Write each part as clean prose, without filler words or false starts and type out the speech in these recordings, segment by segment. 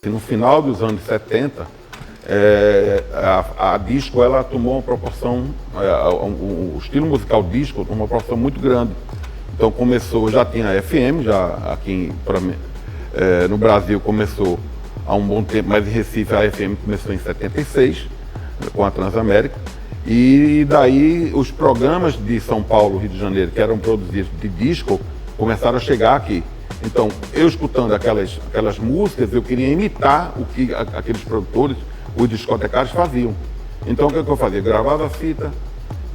E no final dos anos 70, a disco ela tomou uma proporção, o estilo musical disco tomou uma proporção muito grande. Então começou, já tinha a FM, já aqui no Brasil começou há um bom tempo, mas em Recife a FM começou em 76, com a Transamérica. E daí os programas de São Paulo, Rio de Janeiro, que eram produzidos de disco, começaram a chegar aqui. Então, eu escutando aquelas músicas, eu queria imitar o que aqueles produtores, os discotecários faziam. Então, o que eu fazia? Gravava a fita,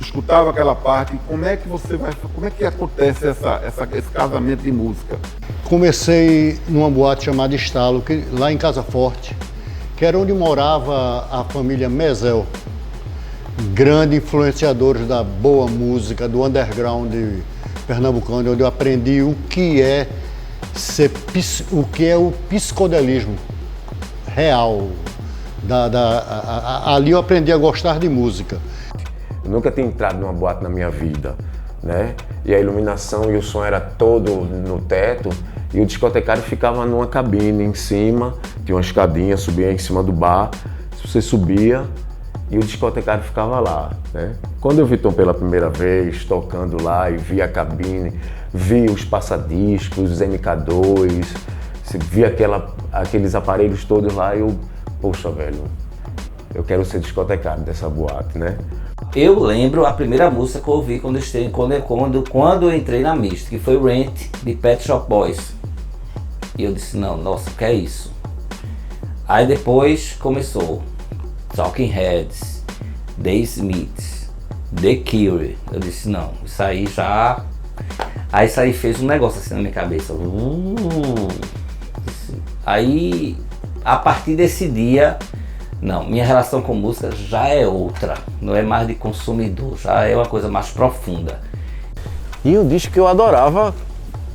escutava aquela parte, como é que acontece esse casamento de música? Comecei numa boate chamada Estalo, lá em Casa Forte, que era onde morava a família Mesel, grandes influenciadores da boa música, do underground pernambucano, onde eu aprendi o que é o psicodelismo real. Ali eu aprendi a gostar de música. Eu nunca tinha entrado numa boate na minha vida, né? E a iluminação e o som era todo no teto e o discotecário ficava numa cabine em cima, tinha uma escadinha, subia em cima do bar, você subia e o discotecário ficava lá, né? Quando eu vi Tom pela primeira vez, tocando lá e vi a cabine, vi os passadiscos, os MK2, vi aqueles aparelhos todos lá e eu, poxa, velho, eu quero ser discotecário dessa boate, né? Eu lembro a primeira música que eu ouvi quando eu entrei na Mist, que foi Rent, de Pet Shop Boys. E eu disse, não, nossa, o que é isso? Aí depois começou Talking Heads, The Smiths, The Cure. Eu disse, não, isso aí já... Aí isso aí fez um negócio assim na minha cabeça. Aí, a partir desse dia, não, minha relação com música já é outra. Não é mais de consumidor, já é uma coisa mais profunda. E um disco que eu adorava,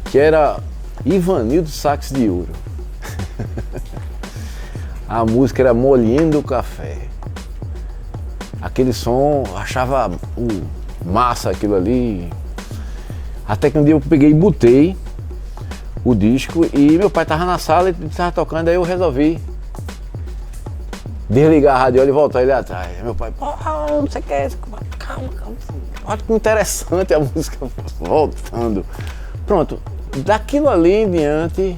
que era Ivanildo Sax de Ouro. A música era Molinho do Café. Aquele som, achava massa aquilo ali. Até que um dia eu peguei e botei o disco e meu pai estava na sala e estava tocando, aí eu resolvi desligar a radiola e voltar ele atrás. Meu pai, não sei o que é isso, calma. Olha que interessante a música voltando. Pronto, daquilo ali em diante,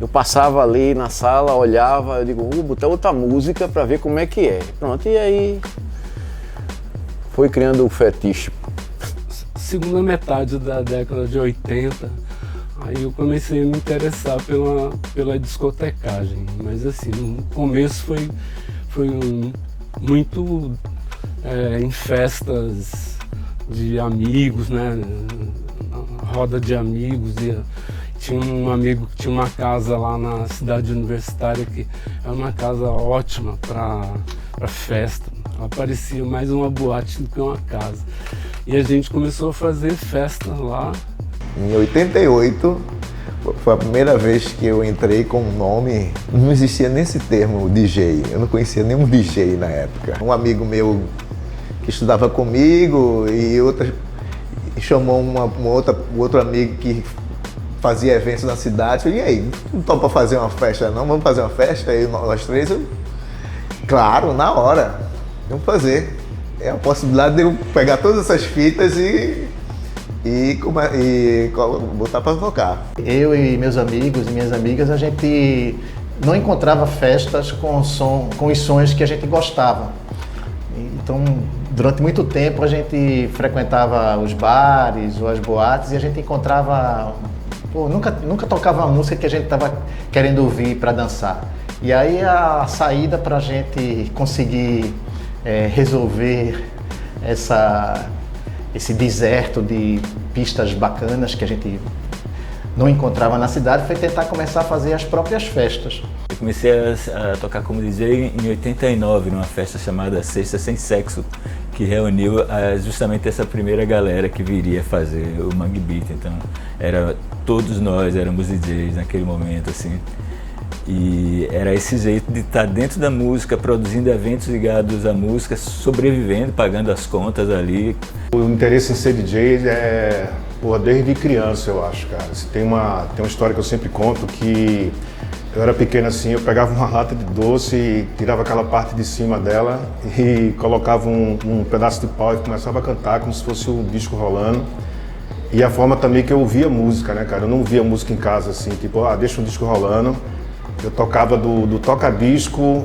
eu passava ali na sala, olhava, eu digo, vou botar outra música para ver como é que é. Pronto, e aí foi criando o fetiche. Segunda metade da década de 80, aí eu comecei a me interessar pela discotecagem, mas assim, no começo foi muito em festas de amigos, né, roda de amigos, e tinha um amigo que tinha uma casa lá na cidade universitária que é uma casa ótima para festa. Ela parecia mais uma boate do que uma casa. E a gente começou a fazer festa lá. Em 88, foi a primeira vez que eu entrei com um nome, não existia nem esse termo DJ, eu não conhecia nenhum DJ na época. Um amigo meu que estudava comigo e chamou um outro amigo que fazia eventos na cidade. E aí, não topa fazer uma festa não? Vamos fazer uma festa? Aí nós três, claro, na hora, vamos fazer. É a possibilidade de eu pegar todas essas fitas e botar para tocar. Eu e meus amigos e minhas amigas, a gente não encontrava festas com os sons que a gente gostava. Então, durante muito tempo a gente frequentava os bares ou as boates e a gente encontrava... nunca tocava a música que a gente estava querendo ouvir para dançar. E aí a saída para a gente conseguir resolver esse deserto de pistas bacanas que a gente não encontrava na cidade foi tentar começar a fazer as próprias festas. Eu comecei a tocar como DJ em 89, numa festa chamada Sexta Sem Sexo, que reuniu justamente essa primeira galera que viria fazer o Mangue Beat. Então, todos nós éramos DJs naquele momento, assim. E era esse jeito de estar dentro da música, produzindo eventos ligados à música, sobrevivendo, pagando as contas ali. O interesse em ser DJ desde criança, eu acho, cara. Tem uma história que eu sempre conto que Eu era pequeno assim, eu pegava uma lata de doce e tirava aquela parte de cima dela e colocava um pedaço de pau e começava a cantar como se fosse um disco rolando. E a forma também que eu ouvia música, né, cara? Eu não ouvia música em casa assim, tipo, deixa o disco rolando. Eu tocava do toca-disco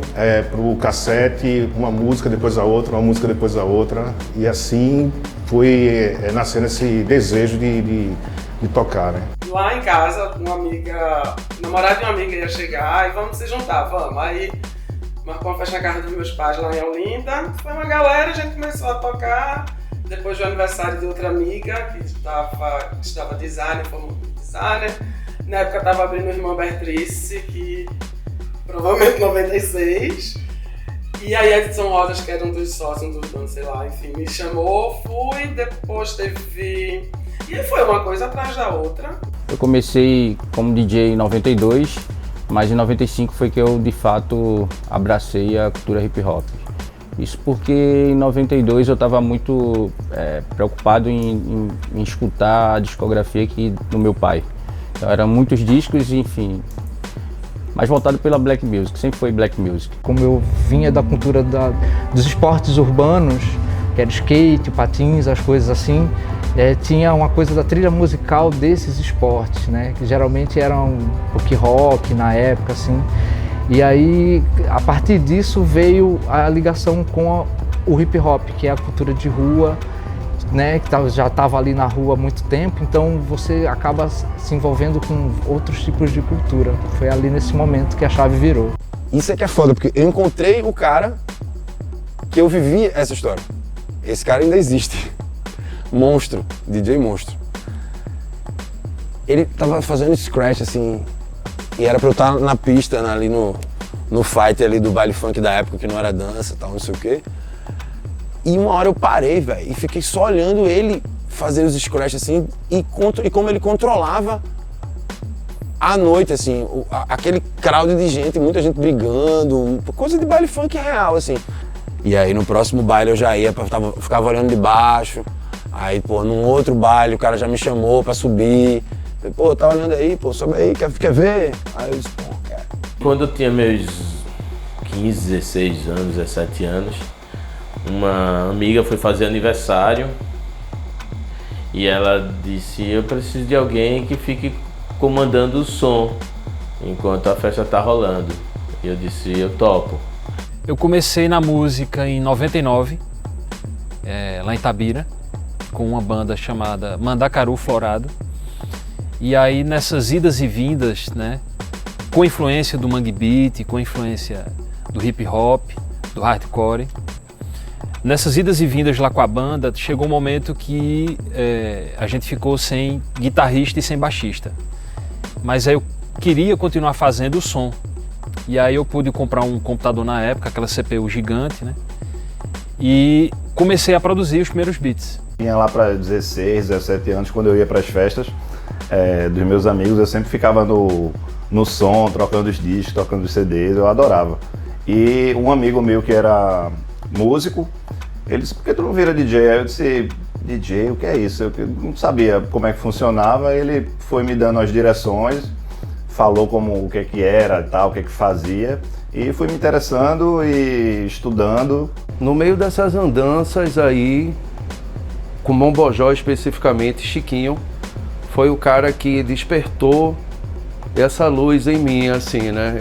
pro cassete, uma música depois a outra, uma música depois a outra. E assim foi nascendo esse desejo de tocar, né? Lá em casa, uma amiga, namorada de uma amiga ia chegar e vamos se juntar, vamos. Aí marcou uma festa na casa dos meus pais lá em Olinda. Foi uma galera, a gente começou a tocar. Depois do aniversário de outra amiga que estava designer, formou designer. Na época estava abrindo o Irmã Bertrice, que provavelmente 96. E aí a Edson Rodas, que era um dos sócios, um dos donos, sei lá, enfim, me chamou, fui, depois teve... E aí foi uma coisa atrás da outra. Eu comecei como DJ em 92, mas em 95 foi que eu de fato abracei a cultura hip hop. Isso porque em 92 eu estava muito preocupado em escutar a discografia aqui do meu pai. Então, eram muitos discos, enfim, mas voltado pela black music, sempre foi black music. Como eu vinha da cultura dos esportes urbanos, que era skate, patins, as coisas assim, tinha uma coisa da trilha musical desses esportes, né, que geralmente eram rock na época, assim. E aí, a partir disso, veio a ligação com o hip hop, que é a cultura de rua, né, que já estava ali na rua há muito tempo, então você acaba se envolvendo com outros tipos de cultura. Foi ali nesse momento que a chave virou. Isso é que é foda, porque eu encontrei o cara que eu vivi essa história. Esse cara ainda existe. Monstro, DJ Monstro. Ele tava fazendo scratch assim, e era pra eu estar na pista, ali no fight ali do baile funk da época, que não era dança e tal, não sei o quê. E uma hora eu parei, velho, e fiquei só olhando ele fazer os scratch assim, e como ele controlava a noite, assim, aquele crowd de gente, muita gente brigando, coisa de baile funk real, assim. E aí no próximo baile eu já ia, ficava olhando de baixo, aí, pô, num outro baile o cara já me chamou pra subir. Falei, pô, tá olhando aí, pô, sobe aí, quer ver? Aí eu disse, pô, cara. Quando eu tinha meus 15, 16 anos, 17 anos, uma amiga foi fazer aniversário e ela disse, eu preciso de alguém que fique comandando o som enquanto a festa tá rolando. E eu disse, eu topo. Eu comecei na música em 99, lá em Itabira, com uma banda chamada Mandacaru Florado. E aí nessas idas e vindas, né, com influência do Mangue Beat, com influência do hip hop, do hardcore, nessas idas e vindas lá com a banda, chegou um momento que a gente ficou sem guitarrista e sem baixista. Mas aí eu queria continuar fazendo o som. E aí eu pude comprar um computador na época, aquela CPU gigante, né? E comecei a produzir os primeiros beats. Tinha lá para 16, 17 anos, quando eu ia para as festas dos meus amigos, eu sempre ficava no som, trocando os discos, tocando os CDs, eu adorava. E um amigo meu que era músico, ele disse, por que tu não vira DJ? Aí eu disse, DJ, o que é isso? Eu não sabia como é que funcionava, ele foi me dando as direções, falou o que era, tal, o que fazia, e fui me interessando e estudando. No meio dessas andanças aí, com Mombojó especificamente, Chiquinho foi o cara que despertou essa luz em mim, assim, né?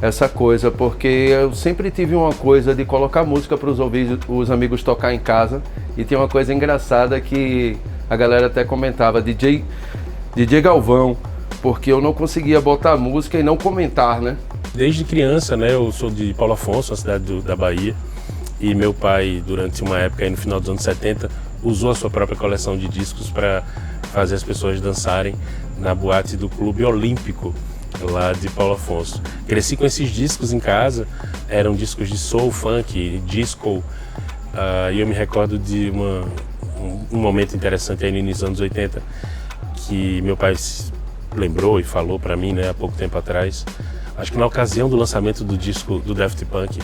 Essa coisa, porque eu sempre tive uma coisa de colocar música para os amigos tocar em casa, e tinha uma coisa engraçada que a galera até comentava, DJ Galvão, porque eu não conseguia botar música e não comentar, né? Desde criança, né, eu sou de Paulo Afonso, uma cidade da Bahia, e meu pai, durante uma época aí no final dos anos 70, usou a sua própria coleção de discos para fazer as pessoas dançarem na boate do Clube Olímpico, lá de Paulo Afonso. Cresci com esses discos em casa, eram discos de soul, funk, disco, e eu me recordo de um momento interessante aí no início dos anos 80, que meu pai lembrou e falou para mim, né, há pouco tempo atrás, acho que na ocasião do lançamento do disco do Daft Punk,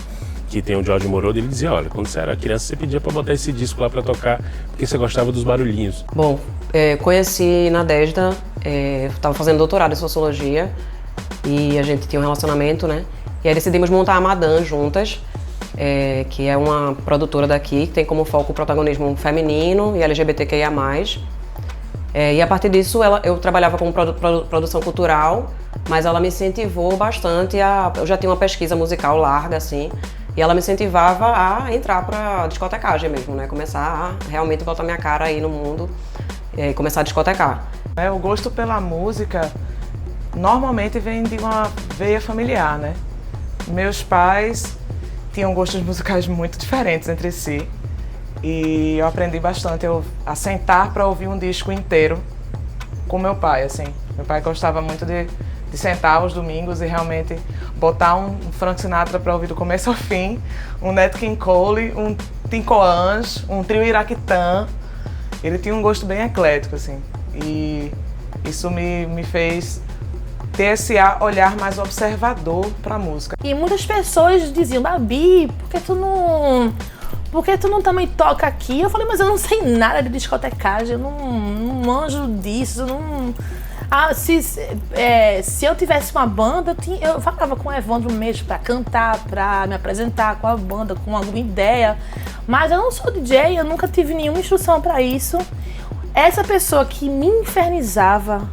que tem o George Moroder, ele dizia, olha, quando você era criança você pedia para botar esse disco lá para tocar, porque você gostava dos barulhinhos. Bom, conheci na DESDA, estava fazendo doutorado em Sociologia, e a gente tinha um relacionamento, né? E aí decidimos montar a Madame juntas, que é uma produtora daqui, que tem como foco o protagonismo feminino e LGBTQIA+. E a partir disso eu trabalhava com produção cultural, mas ela me incentivou bastante eu já tinha uma pesquisa musical larga, assim, e ela me incentivava a entrar pra discotecagem mesmo, né? Começar a realmente botar minha cara aí no mundo e começar a discotecar. O gosto pela música normalmente vem de uma veia familiar, né? Meus pais tinham gostos musicais muito diferentes entre si e eu aprendi bastante a sentar para ouvir um disco inteiro com meu pai, assim. Meu pai gostava muito de sentar aos domingos e realmente botar um Frank Sinatra para ouvir do começo ao fim, um Nat King Cole, um Tim Coans, um trio Iraquitã. Ele tinha um gosto bem eclético, assim, e isso me fez ter esse olhar mais observador para a música. E muitas pessoas diziam, Babi, por que tu não também toca aqui? Eu falei, mas eu não sei nada de discotecagem, eu não manjo disso, eu não... se eu tivesse uma banda, eu falava com o Evandro mesmo para cantar, para me apresentar com a banda, com alguma ideia. Mas eu não sou DJ, eu nunca tive nenhuma instrução para isso. Essa pessoa que me infernizava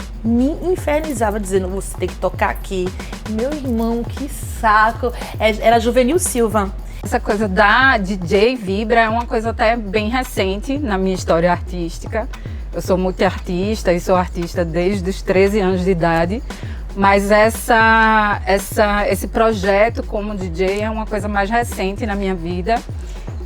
dizendo, você tem que tocar aqui. Meu irmão, que saco. Era Juvenil Silva. Essa coisa da DJ Vibra é uma coisa até bem recente na minha história artística. Eu sou multiartista e sou artista desde os 13 anos de idade, mas esse projeto como DJ é uma coisa mais recente na minha vida,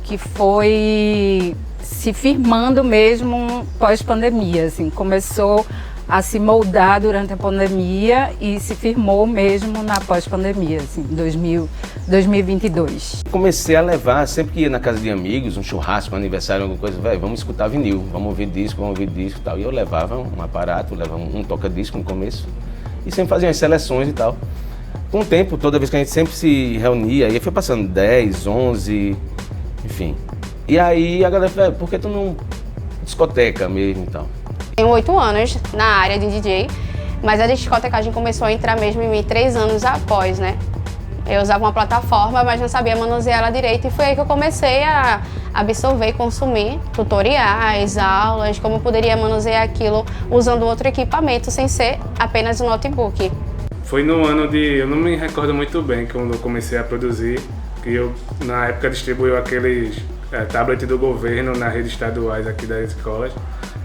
que foi se firmando mesmo pós-pandemia, assim, começou a se moldar durante a pandemia e se firmou mesmo na pós-pandemia, assim, 2022. Comecei a levar, sempre que ia na casa de amigos, um churrasco, um aniversário, alguma coisa, velho, vamos escutar vinil, vamos ouvir disco e tal. E eu levava um aparato, levava um toca-disco no começo e sempre fazia as seleções e tal. Com o tempo, toda vez que a gente sempre se reunia, aí foi passando 10, 11, enfim. E aí a galera falou, por que tu não discoteca mesmo e tal? Tenho 8 anos na área de DJ, mas a discotecagem começou a entrar mesmo em mim 3 anos após, né? Eu usava uma plataforma, mas não sabia manusear ela direito e foi aí que eu comecei a absorver e consumir tutoriais, aulas, como eu poderia manusear aquilo usando outro equipamento sem ser apenas um notebook. Foi no ano eu não me recordo muito bem quando eu comecei a produzir, que eu na época distribuí aqueles tablet do governo nas redes estaduais aqui das escolas.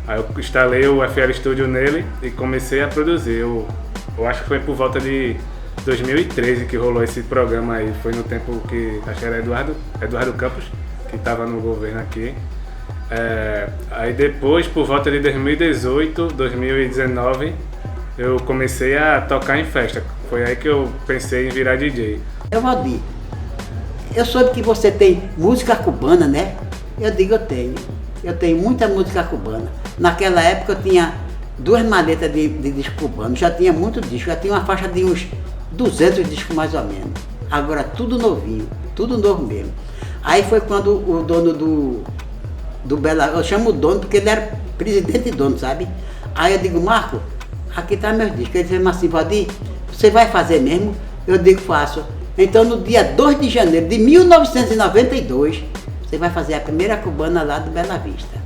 Aí eu instalei o FL Studio nele e comecei a produzir. Eu acho que foi por volta de 2013 que rolou esse programa aí. Foi no tempo que acho que era Eduardo Campos, que estava no governo aqui. Aí depois, por volta de 2018, 2019, eu comecei a tocar em festa. Foi aí que eu pensei em virar DJ. Valdir, eu soube que você tem música cubana, né? Eu digo, eu tenho. Eu tenho muita música cubana. Naquela época eu tinha 2 maletas de disco cubano, já tinha muito disco, já tinha uma faixa de uns 200 discos mais ou menos. Agora tudo novinho, tudo novo mesmo. Aí foi quando o dono do Bela, eu chamo o dono porque ele era presidente e dono, sabe? Aí eu digo, Marco, aqui tá meus discos. Ele disse assim, Valdir, você vai fazer mesmo? Eu digo, faço. Então no dia 2 de janeiro de 1992, você vai fazer a primeira cubana lá do Bela Vista.